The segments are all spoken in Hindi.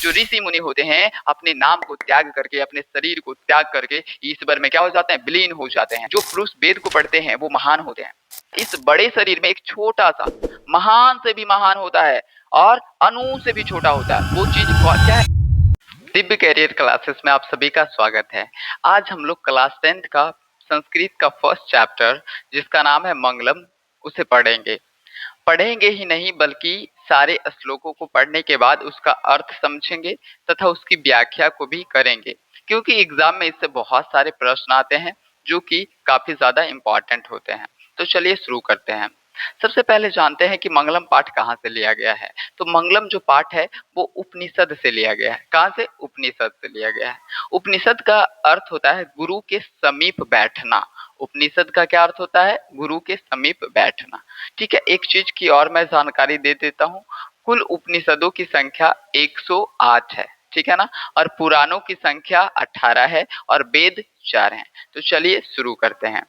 जो ऋषि मुनि होते हैं अपने नाम को त्याग करके, अपने शरीर को त्याग करके ईश्वर में क्या हो जाते हैं, विलीन हो जाते हैं। जो पुरुष वेद को पढ़ते हैं वो महान होते हैं। इस बड़े शरीर में एक छोटा सा महान से भी महान होता है और अणु से भी छोटा होता है। वो चीज क्या है? दिव्य कैरियर क्लासेस में आप सभी का स्वागत है। आज हम लोग क्लास 10th का संस्कृत का फर्स्ट चैप्टर जिसका नाम है मंगलम उसे पढ़ेंगे ही नहीं बल्कि सारे श्लोकों को पढ़ने के बाद उसका अर्थ समझेंगे तथा उसकी व्याख्या को भी करेंगे, क्योंकि एग्जाम में इससे बहुत सारे प्रश्न आते हैं जो कि काफी ज्यादा इंपॉर्टेंट होते हैं। तो चलिए शुरू करते हैं। सबसे पहले जानते हैं कि मंगलम पाठ कहाँ से लिया गया है। तो मंगलम जो पाठ है वो उपनिषद से लिया गया है। कहाँ से? उपनिषद से लिया गया है। उपनिषद का अर्थ होता है गुरु के समीप बैठना। उपनिषद का क्या अर्थ होता है? गुरु के समीप बैठना। ठीक है, एक चीज की और मैं जानकारी दे देता हूँ। कुल उपनिषदों की संख्या 108 है, ठीक है ना, और पुराणों की संख्या 18 है और वेद 4 हैं। तो चलिए शुरू करते हैं।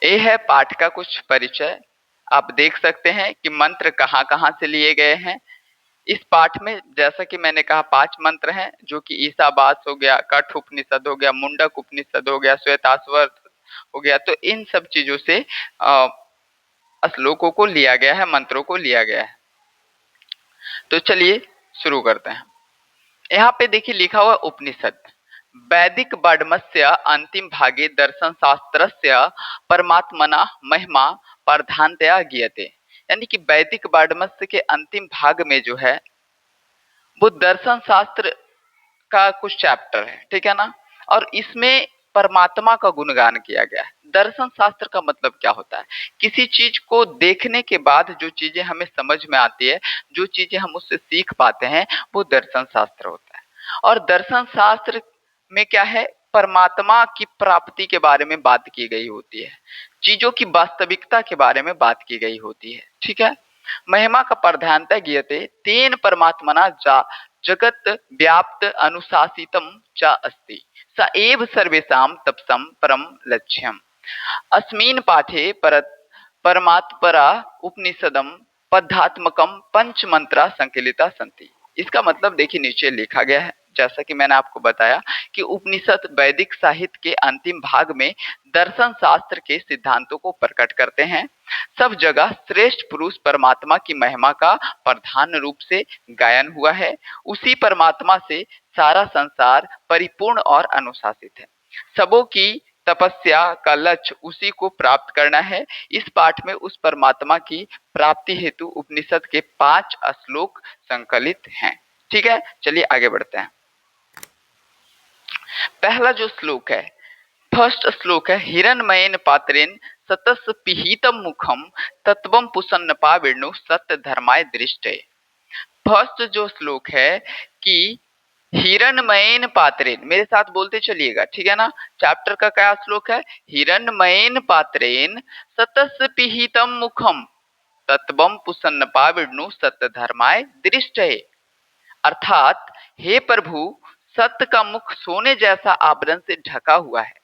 ये है पाठ का कुछ परिचय। आप देख सकते हैं कि मंत्र कहाँ कहाँ से लिए गए हैं। इस पाठ में जैसा कि मैंने कहा 5 मंत्र हैं, जो कि ईसावास हो गया, कठ उपनिषद हो गया, मुंडक उपनिषद हो गया, श्वेताश्वर हो गया। तो इन सब चीजों से श्लोकों को लिया गया है, मंत्रों को लिया गया है। तो चलिए शुरू करते हैं। यहाँ पे देखिए लिखा हुआ उपनिषद। वैदिक वर्णमस्य अंतिम भागे दर्शन शास्त्रस्य परमात्मना महिमा प्रधानतया ज्ञायते। यानी कि वैदिक वर्णमस्य के अंतिम भाग में जो है वो दर्शन शास्त्र का कुछ चैप्टर है, ठीक है ना, और इसमें परमात्मा का गुणगान किया गया है। दर्शन शास्त्र का मतलब क्या होता है? किसी चीज को देखने के बाद जो चीजें हमें समझ में आती है, जो चीजें हम उससे सीख पाते हैं, वो दर्शन शास्त्र होता है। और दर्शन शास्त्र में क्या है? परमात्मा की प्राप्ति के बारे में बात की गई होती है, चीजों की वास्तविकता के बारे में बात की गई होती है, ठीक है। महिमा का प्रधानता ज्ञायते तेन परमात्मना जगत व्याप्त अनुशासितम च अस्ति स एव सर्वेषां तपसम परम लक्ष्यम। अस्मिन् पाठे परमात्परा उपनिषदम पद्यात्मकम पंच मंत्रा संकलिता सन्ति। इसका मतलब देखिए नीचे लिखा गया है। जैसा कि मैंने आपको बताया कि उपनिषद वैदिक साहित्य के अंतिम भाग में दर्शन शास्त्र के सिद्धांतों को प्रकट करते हैं। सब जगह श्रेष्ठ पुरुष परमात्मा की महिमा का प्रधान रूप से गायन हुआ है। उसी परमात्मा से सारा संसार परिपूर्ण और अनुशासित है। सबों की तपस्या का लक्ष्य उसी को प्राप्त करना है। इस पाठ में उस परमात्मा की प्राप्ति हेतु उपनिषद के 5 श्लोक संकलित हैं। ठीक है, चलिए आगे बढ़ते हैं। पहला जो श्लोक है, फर्स्ट श्लोक है, हिरण्मयेन पात्रेन सतस पिहितम मुखम तत्वम पुसन्न पाविर्णु सत्य धर्माय दृष्टे। फर्स्ट जो श्लोक है कि हिरण्मयेन पात्रेन, मेरे साथ बोलते चलिएगा, ठीक है ना। चैप्टर का क्या श्लोक है? हिरण्मयेन पात्रेन सतस पिहितम मुखम तत्वम पुसन्न पाविर्णु सत्य धर्माय दृष्टे। अर्थात हे प्रभु, सत्य का मुख सोने जैसा आवरण से ढका हुआ है।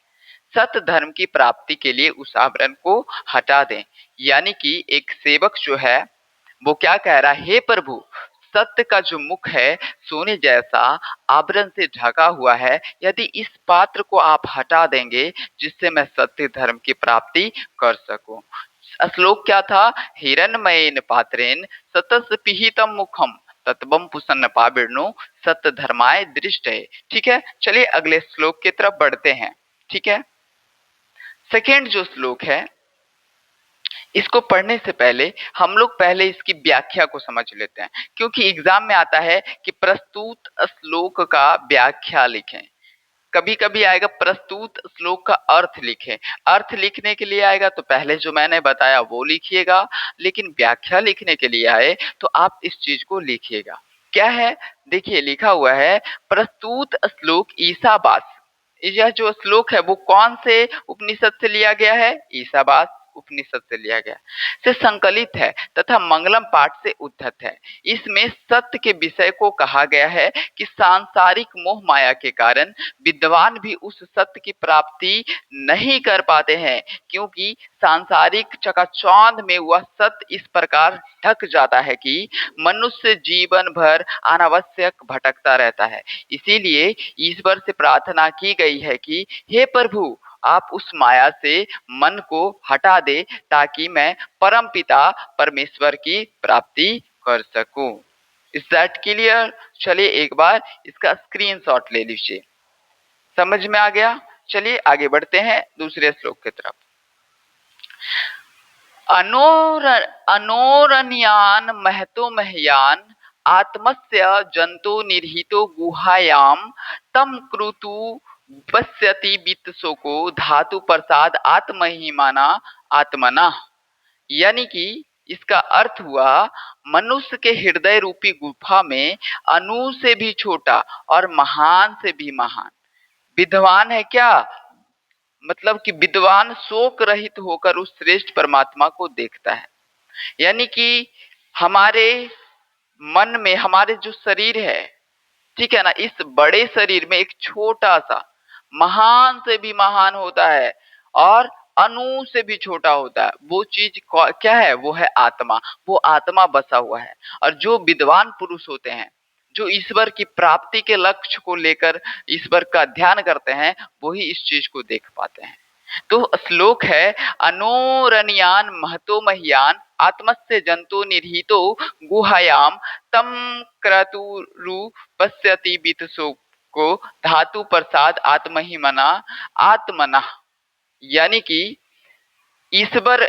सत्य धर्म की प्राप्ति के लिए उस आवरण को हटा दें। यानी कि एक सेवक जो है वो क्या कह रहा है? हे प्रभु, सत्य का जो मुख है सोने जैसा आवरण से ढका हुआ है, यदि इस पात्र को आप हटा देंगे जिससे मैं सत्य धर्म की प्राप्ति कर सकूं। श्लोक क्या था? हिरण्मयेन पात्रेन सतस पिहितम मुखम तत्वम पुसन्न पाविर्णु सत्य धर्माय दृष्टे। ठीक है, चलिए अगले श्लोक की तरफ बढ़ते हैं। ठीक है, सेकेंड जो श्लोक है, इसको पढ़ने से पहले हम लोग पहले इसकी व्याख्या को समझ लेते हैं, क्योंकि एग्जाम में आता है कि प्रस्तुत श्लोक का व्याख्या लिखें। कभी कभी आएगा प्रस्तुत श्लोक का अर्थ लिखें। अर्थ लिखने के लिए आएगा तो पहले जो मैंने बताया वो लिखिएगा, लेकिन व्याख्या लिखने के लिए आए तो आप इस चीज को लिखिएगा। क्या है? देखिए लिखा हुआ है प्रस्तुत श्लोक ईसावास। यह जो श्लोक है वो कौन से उपनिषद से लिया गया है? ईसावास उपनिषद से लिया गया, से संकलित है तथा मंगलम पाठ से उद्धत है। इसमें सत्य के विषय को कहा गया है कि सांसारिक मोह माया के कारण विद्वान भी उस सत्य की प्राप्ति नहीं कर पाते हैं, क्योंकि सांसारिक चकाचौंध में वह सत्य इस प्रकार ढक जाता है कि मनुष्य जीवन भर अनावश्यक भटकता रहता है। इसीलिए ईश्वर से प्रार्थना की गई है कि हे प्रभु, आप उस माया से मन को हटा दे ताकि मैं परमपिता परमेश्वर की प्राप्ति कर सकूं। Is that clear? चलिए एक बार इसका स्क्रीनशॉट ले लीजिए। समझ में आ गया? चलिए आगे बढ़ते हैं दूसरे श्लोक की तरफ। अनोरण्यान महतो मह्यान आत्मस्य जंतो निर्हितो गुहायां तम क्रतु पश्यति वित्तशोको धातु प्रसाद आत्महिमाना आत्मना। यानी कि इसका अर्थ हुआ, मनुष्य के हृदय रूपी गुफा में अणु से भी छोटा और महान से भी महान विद्वान है क्या? मतलब कि विद्वान शोक रहित होकर उस श्रेष्ठ परमात्मा को देखता है। यानी कि हमारे मन में हमारे जो शरीर है, ठीक है ना, इस बड़े शरीर में एक छोटा सा महान से भी महान होता है और अणु से भी छोटा होता है। वो चीज क्या है? वो है आत्मा। वो आत्मा बसा हुआ है। और जो विद्वान पुरुष होते हैं, जो ईश्वर की प्राप्ति के लक्ष्य को लेकर ईश्वर का ध्यान करते हैं, वही इस चीज को देख पाते हैं। तो श्लोक है, अनोरण्यान महतो मह्यान आत्मस्य जंतो निर्हितो गुहायाम तम क्रतुरु पश्यति वित्तशोको को धातु प्रसाद आत्महिमना आत्मना। यानी कि ईश्वर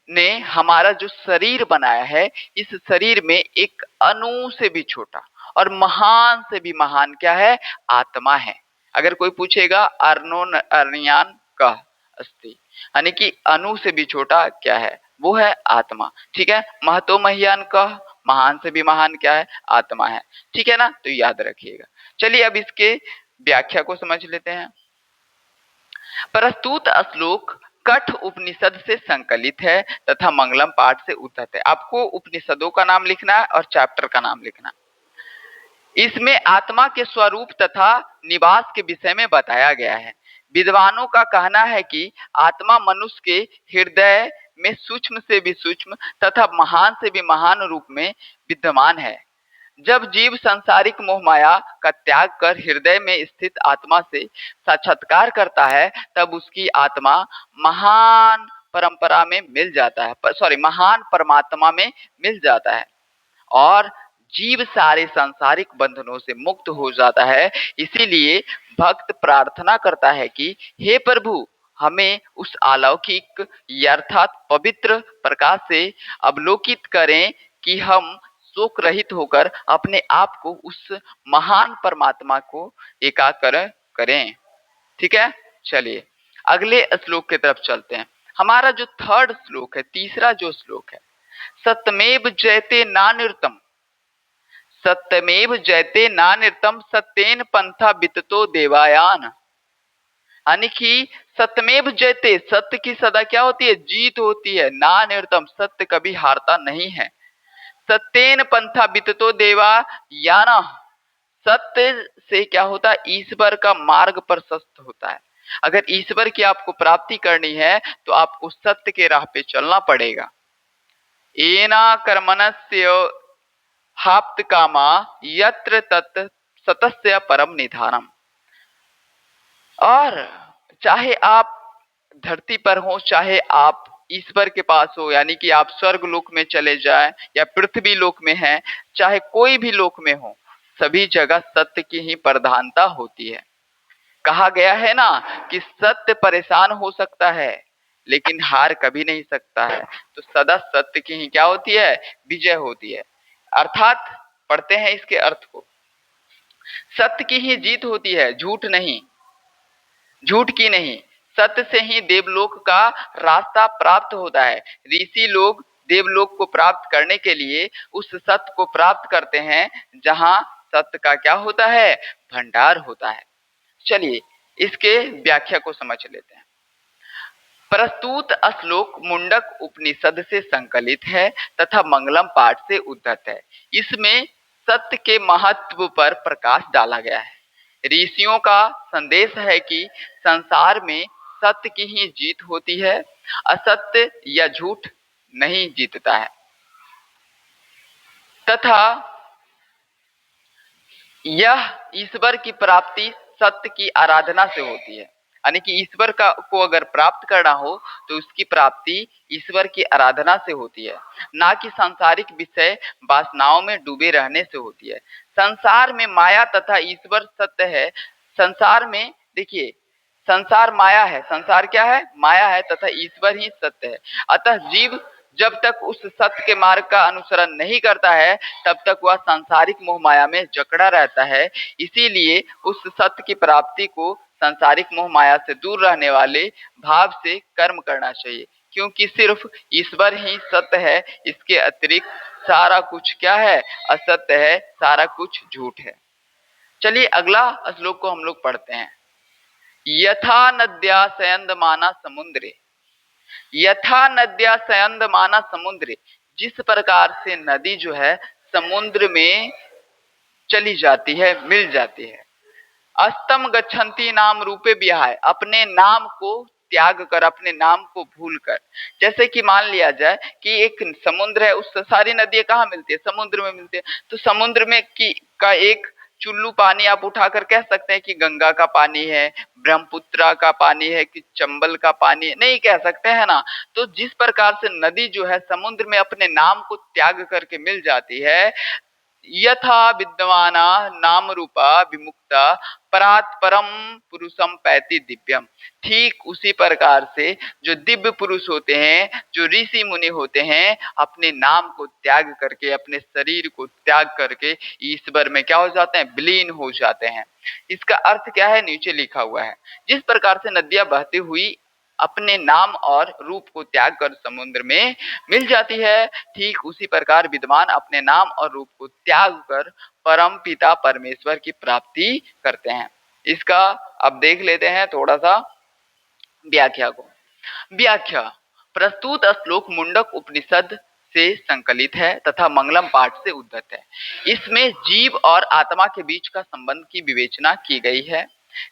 ने हमारा जो शरीर बनाया है, इस शरीर में एक अणु से भी छोटा और महान से भी महान क्या है? आत्मा है। अगर कोई पूछेगा अर्ण्यान का अस्ति, यानी कि अणु से भी छोटा क्या है? वो है आत्मा। ठीक है। महतो मह्यान का, महान से भी महान क्या है? आत्मा है। ठीक है ना? तो याद रखिएगा। चलिए अब इसके व्याख्या को समझ लेते हैं। प्रस्तुत श्लोक कठ उपनिषद से संकलित है तथा मंगलम पाठ से उद्धत है। आपको उपनिषदों का नाम लिखना है और चैप्टर का नाम लिखना। इसमें आत्मा के स्वरूप तथा निवास के विषय में बताया गया है। विद्वानों का कहना है कि आत्मा मनुष्य के हृदय में सूक्ष्म से भी सूक्ष्म तथा महान से भी महान रूप में विद्यमान है। जब जीव सांसारिक मोह माया का त्याग कर हृदय में स्थित आत्मा से साक्षात्कार करता है, तब उसकी आत्मा महान परंपरा में मिल जाता है, महान परमात्मा में मिल जाता है और जीव सारे सांसारिक बंधनों से मुक्त हो जाता है। इसीलिए भक्त प्रार्थना करता है कि हे प्रभु, हमें उस अलौकिक अर्थात पवित्र प्रकाश से अवलोकित करें कि हम शोक रहित होकर अपने आप को उस महान परमात्मा को एकाकर करें। ठीक है। चलिए अगले श्लोक की तरफ चलते हैं। हमारा जो थर्ड श्लोक है, तीसरा जो श्लोक है, सत्यमेव जयते नानिर्तम, सत्यमेव जयते नानिर्तम सत्येन पंथा विततो देवायान। यानी कि सत्यमेव जयते, सत्य की सदा क्या होती है? जीत होती है। नानिर्तम, सत्य कभी हारता नहीं है। सत्येन पंथा विततो देवायान, सत्य से क्या होता है? ईश्वर का मार्ग प्रशस्त होता है। अगर ईश्वर की आपको प्राप्ति करनी है तो आपको सत्य के राह पे चलना पड़ेगा। एना कर्मणस्य हाप्त कामा यत्र तत् सतस्य परम निधानम। और चाहे आप धरती पर हो, चाहे आप ईश्वर के पास हो, यानी कि आप स्वर्ग लोक में चले जाएं या पृथ्वी लोक में हैं, चाहे कोई भी लोक में हो, सभी जगह सत्य की ही प्रधानता होती है। कहा गया है ना कि सत्य परेशान हो सकता है लेकिन हार कभी नहीं सकता है। तो सदा सत्य की ही क्या होती है? विजय होती है। अर्थात पढ़ते हैं इसके अर्थ को, सत्य की ही जीत होती है, झूठ नहीं, झूठ की नहीं। सत्य से ही देवलोक का रास्ता प्राप्त होता है। ऋषि लोग देवलोक को प्राप्त करने के लिए उस सत्य को प्राप्त करते हैं जहां सत्य का क्या होता है? भंडार होता है। चलिए इसके व्याख्या को समझ लेते हैं। प्रस्तुत श्लोक मुंडक उपनिषद से संकलित है तथा मंगलम पाठ से उद्धत है। इसमें सत्य के महत्व पर प्रकाश डाला गया है। ऋषियों का संदेश है कि संसार में सत्य की ही जीत होती है, असत्य या झूठ नहीं जीतता है, तथा यह ईश्वर की प्राप्ति सत्य की आराधना से होती है। यानी कि ईश्वर का को अगर प्राप्त करना हो तो उसकी प्राप्ति ईश्वर की आराधना से होती है, ना कि सांसारिक विषय वासनाओं में डूबे रहने से होती है। संसार में माया तथा ईश्वर सत्य है। संसार में देखिए, संसार माया है, संसार क्या है? माया है, तथा ईश्वर ही सत्य है। अतः जीव जब तक उस सत्य के मार्ग का अनुसरण नहीं करता है तब तक वह सांसारिक मोह माया में जकड़ा रहता है। इसीलिए उस सत्य की प्राप्ति को सांसारिक मोह माया से दूर रहने वाले भाव से कर्म करना चाहिए, क्योंकि सिर्फ ईश्वर ही सत्य है। इसके अतिरिक्त सारा कुछ क्या है? असत्य है, सारा कुछ झूठ है। चलिए अगला श्लोक को हम लोग पढ़ते हैं। यथा नद्या सयंदमाना समुद्रे, यथा नद्या सयंदमाना समुद्रे, जिस प्रकार से नदी जो है समुद्र में चली जाती है, मिल जाती है। अस्तम गच्छन्ति नाम रूपे विहाय, अपने नाम को त्याग कर, अपने नाम को भूल कर। जैसे कि मान लिया जाए कि एक समुद्र है, उस सारी नदियां कहाँ मिलती है? समुद्र में मिलती है। तो समुद्र में का एक चुल्लू पानी आप उठाकर कह सकते हैं कि गंगा का पानी है, ब्रह्मपुत्र का पानी है, कि चंबल का पानी है? नहीं कह सकते हैं ना। तो जिस प्रकार से नदी जो है समुद्र में अपने नाम को त्याग करके मिल जाती है, यथा विद्यमाना नाम रूपा विमुक्ता परात् परम पुरुषम पैति दिव्यम, ठीक उसी प्रकार से जो दिव्य पुरुष होते हैं, जो ऋषि मुनि होते हैं, अपने नाम को त्याग करके, अपने शरीर को त्याग करके ईश्वर में क्या हो जाते हैं? विलीन हो जाते हैं। इसका अर्थ क्या है? नीचे लिखा हुआ है। जिस प्रकार से नदियां बहती हुई अपने नाम और रूप को त्याग कर समुद्र में मिल जाती है, ठीक उसी प्रकार विद्वान अपने नाम और रूप को त्याग कर परम पिता परमेश्वर की प्राप्ति करते हैं। इसका अब देख लेते हैं थोड़ा सा व्याख्या को। व्याख्या, प्रस्तुत श्लोक मुंडक उपनिषद से संकलित है तथा मंगलम पाठ से उद्धत है। इसमें जीव और आत्मा के बीच का संबंध की विवेचना की गई है।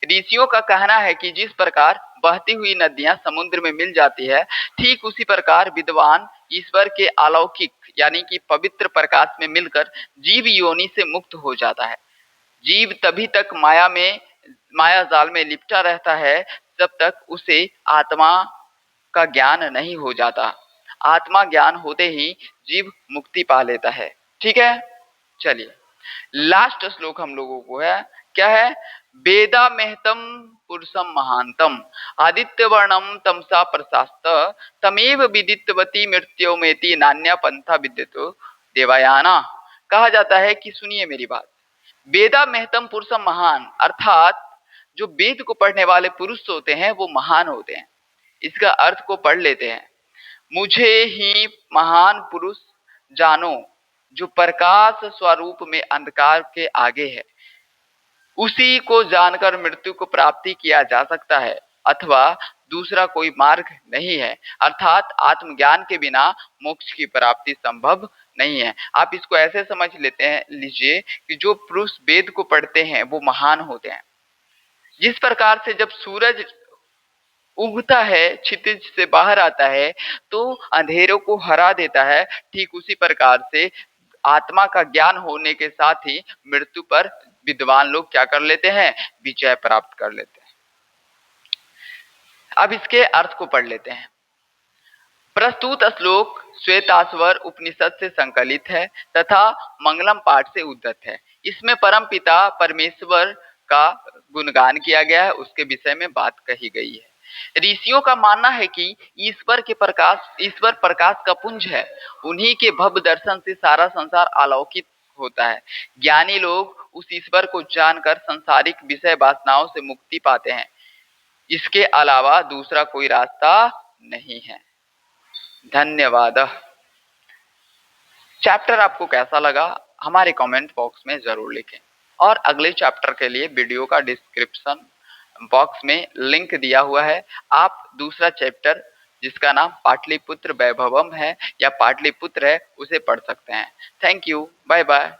ऋषियों का कहना है कि जिस प्रकार बहती हुई नदियां समुद्र में मिल जाती है, ठीक उसी प्रकार विद्वान ईश्वर के अलौकिक यानी कि पवित्र प्रकाश में मिलकर जीव योनि से मुक्त हो जाता है। जीव तभी तक माया जाल में लिपटा रहता है जब तक उसे आत्मा का ज्ञान नहीं हो जाता। आत्मा ज्ञान होते ही जीव मुक्ति पा लेता है। ठीक है, चलिए लास्ट श्लोक हम लोगों को है, क्या है? वेदा महतम पुरुषम महांतम आदित्य वर्णम तमसा प्रशास्त तमेव विदितवती मृत्योमेति नान्या पंथा विद्यतो देवायाना। कहा जाता है कि सुनिए मेरी बात, वेदा महतम पुरुषम महान, अर्थात जो वेद को पढ़ने वाले पुरुष होते हैं वो महान होते हैं। इसका अर्थ को पढ़ लेते हैं। मुझे ही महान पुरुष जानो जो प्रकाश स्वरूप में अंधकार के आगे है, उसी को जानकर मृत्यु को प्राप्ति किया जा सकता है, अथवा दूसरा कोई मार्ग नहीं है। अर्थात आत्मज्ञान के बिना मोक्ष की प्राप्ति संभव नहीं है। आप इसको ऐसे समझ लीजिए कि जो पुरुष वेद को पढ़ते हैं वो महान होते हैं। जिस प्रकार से जब सूरज उगता है, क्षितिज से बाहर आता है तो अंधेरों को हरा देता है, ठीक उसी प्रकार से आत्मा का ज्ञान होने के साथ ही मृत्यु पर विद्वान लोग क्या कर लेते हैं? विजय प्राप्त कर लेते हैं। अब इसके अर्थ को पढ़ लेते हैं। प्रस्तुत श्लोक श्वेताश्वर उपनिषद से संकलित है तथा मंगलम पाठ से उद्धत है। इसमें परम पिता परमेश्वर का गुणगान किया गया है, उसके विषय में बात कही गई है। ऋषियों का मानना है कि ईश्वर प्रकाश का पुंज है। उन्हीं के भव्य दर्शन से सारा संसार अलौकिक होता है। ज्ञानी लोग उस ईश्वर को जानकर संसारिक विषय वासनाओं से मुक्ति पाते हैं। इसके अलावा दूसरा कोई रास्ता नहीं है। धन्यवाद। चैप्टर आपको कैसा लगा हमारे कमेंट बॉक्स में जरूर लिखें, और अगले चैप्टर के लिए वीडियो का डिस्क्रिप्शन बॉक्स में लिंक दिया हुआ है। आप दूसरा चैप्टर जिसका नाम पाटलिपुत्र वैभवम है या पाटलिपुत्र है उसे पढ़ सकते हैं। Thank you, bye bye.